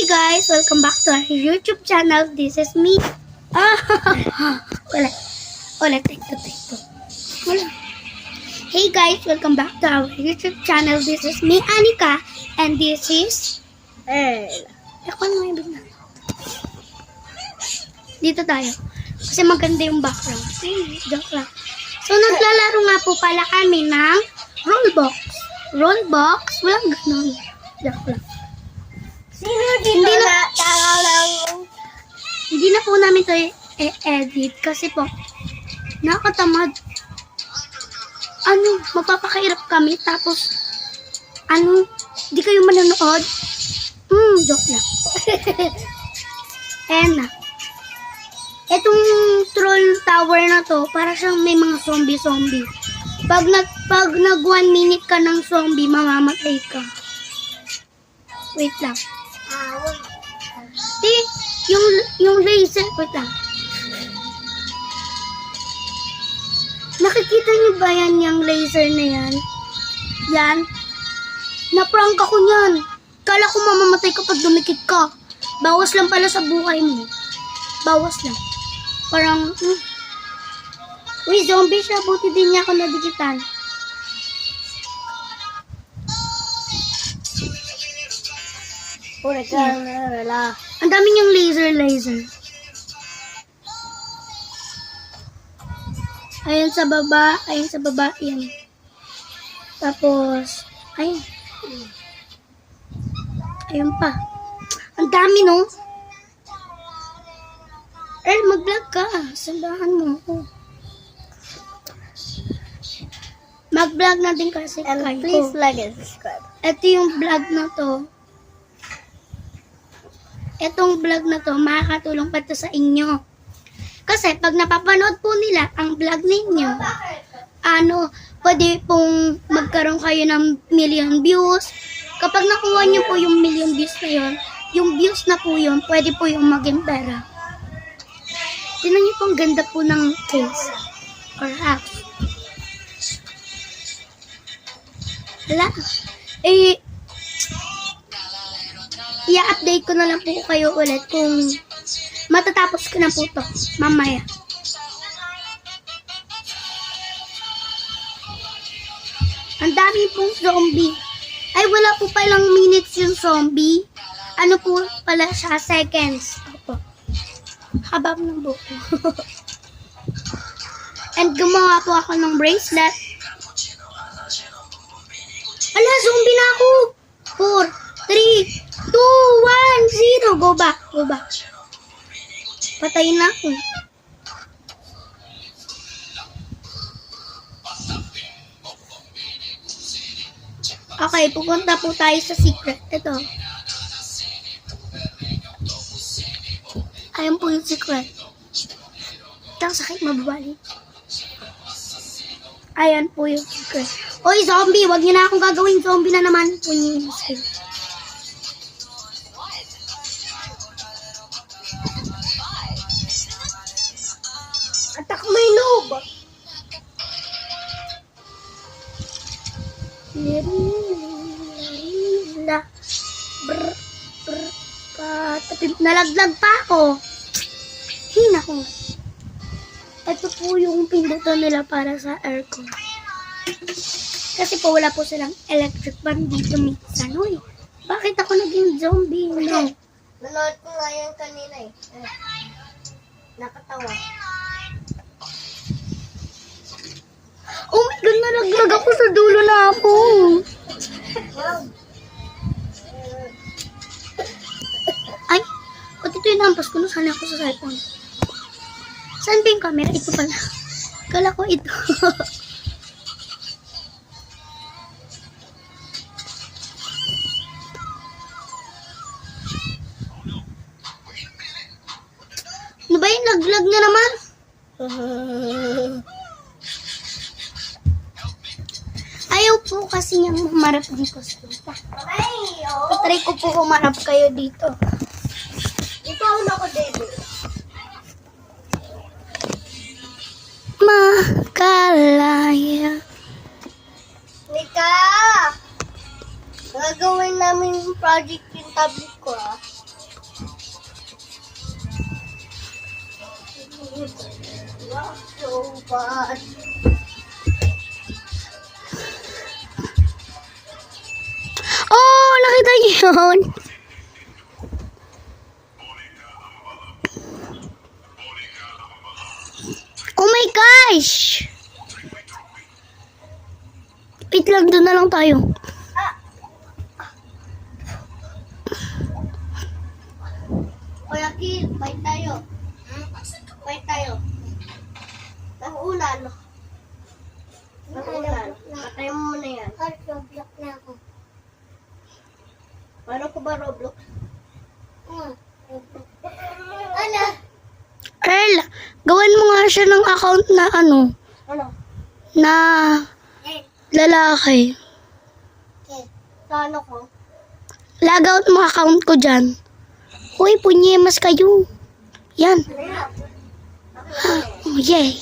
guys! Welcome back to our YouTube channel. This is me. Ulit. Take two. Wala. Hey guys! Welcome back to our YouTube channel. This is me, Anika. And this is... Ako na may bigla. Dito tayo. Kasi maganda yung background. Joke lang. So, naglalaro nga po pala kami ng Roblox. Roblox? Walang ganun. Joke lang. Hindi na po namin ito i-edit kasi po nakatamad. Magpapakahirap kami tapos di kayo manonood. Joke lang. And etong troll tower na to, para siyang may mga zombie. Pag nag 1 minute ka ng zombie, mamamatay ka. Wait lang. Yung laser, wait lang. Nakikita niyo ba yan, yung laser na yan? Yan. Na-prank ako niyan. Kala ko mamamatay ka pag dumikit ka. Bawas lang pala sa buhay mo. Bawas lang. Parang, uy, zombie siya. Buti din niya ako nadikitan. Ang dami niyang laser. Ayun sa baba, yan. Tapos, ayun pa. Ang dami, no? Mag-vlog ka. Sandahan mo ako. Mag-vlog na din kasi And kayo. please like and subscribe. Ito yung vlog na to. Etong vlog na to, makakatulong pa to sa inyo. Kasi pag napapanood po nila ang vlog ninyo, pwede pong magkaroon kayo ng million views. Kapag nakuha nyo po yung million views na yun, yung views na po yun, pwede po yung maging pera. Tingnan nyo po, ang ganda po ng case or house. I-update ko na lang po kayo ulit kung matatapos ko na po to mamaya. Ang dami pong zombie. Ay, wala po palang minutes yung zombie. Ano po pala siya? Seconds. Opo. Haba ng buko. And gumawa po ako ng bracelet. Ala, zombie na ako. 4, 3, 2, 1, 0. Go back. Patay na ako. Okay, pupunta po tayo sa secret. Ito. Ayan po yung secret. Ang sakit, mababali. Ayan po yung secret. Oy, zombie! Wag niyo na akong gagawin zombie na naman. Atak may noob. Nalaglag pa ako. Hina ko. Ito po yung pindutan nila para sa aircon. Kasi po wala po silang electric fan dito minsan. Uy, bakit ako naging zombie? No. Nanood ko nga yan kanina eh. Nakatawa. Oh my God, nalaglag ako sa dulo na ako. Ay, pati ito yung nampas ko. Nasali ako sa cellphone. Saan ba yung camera? Ito pala. Kala ko ito. Ano ba yung laglag na naman? Ayaw po kasi niyang humarap dito sa lupa. Patry ko po humarap kayo dito. Ito ako dito. Makalaya. Nika! Gagawin namin yung project yung tablet ko What? Oh, nakita niyo yun? Oh my gosh! Wait lang, doon na lang tayo. Kuya Kid, fight tayo. Fight tayo. Nang-ulan. Nang-ulan. Patay mo muna yan. Roblox na ako. Paano ko ba Roblox? Ano? Earl, gawan mo nga siya ng account na ano, Ano? na lalaki. Sa ano ko? Logout mo account ko dyan. Uy, punyemas kayo. Yan. Ano yan? Oh, yay.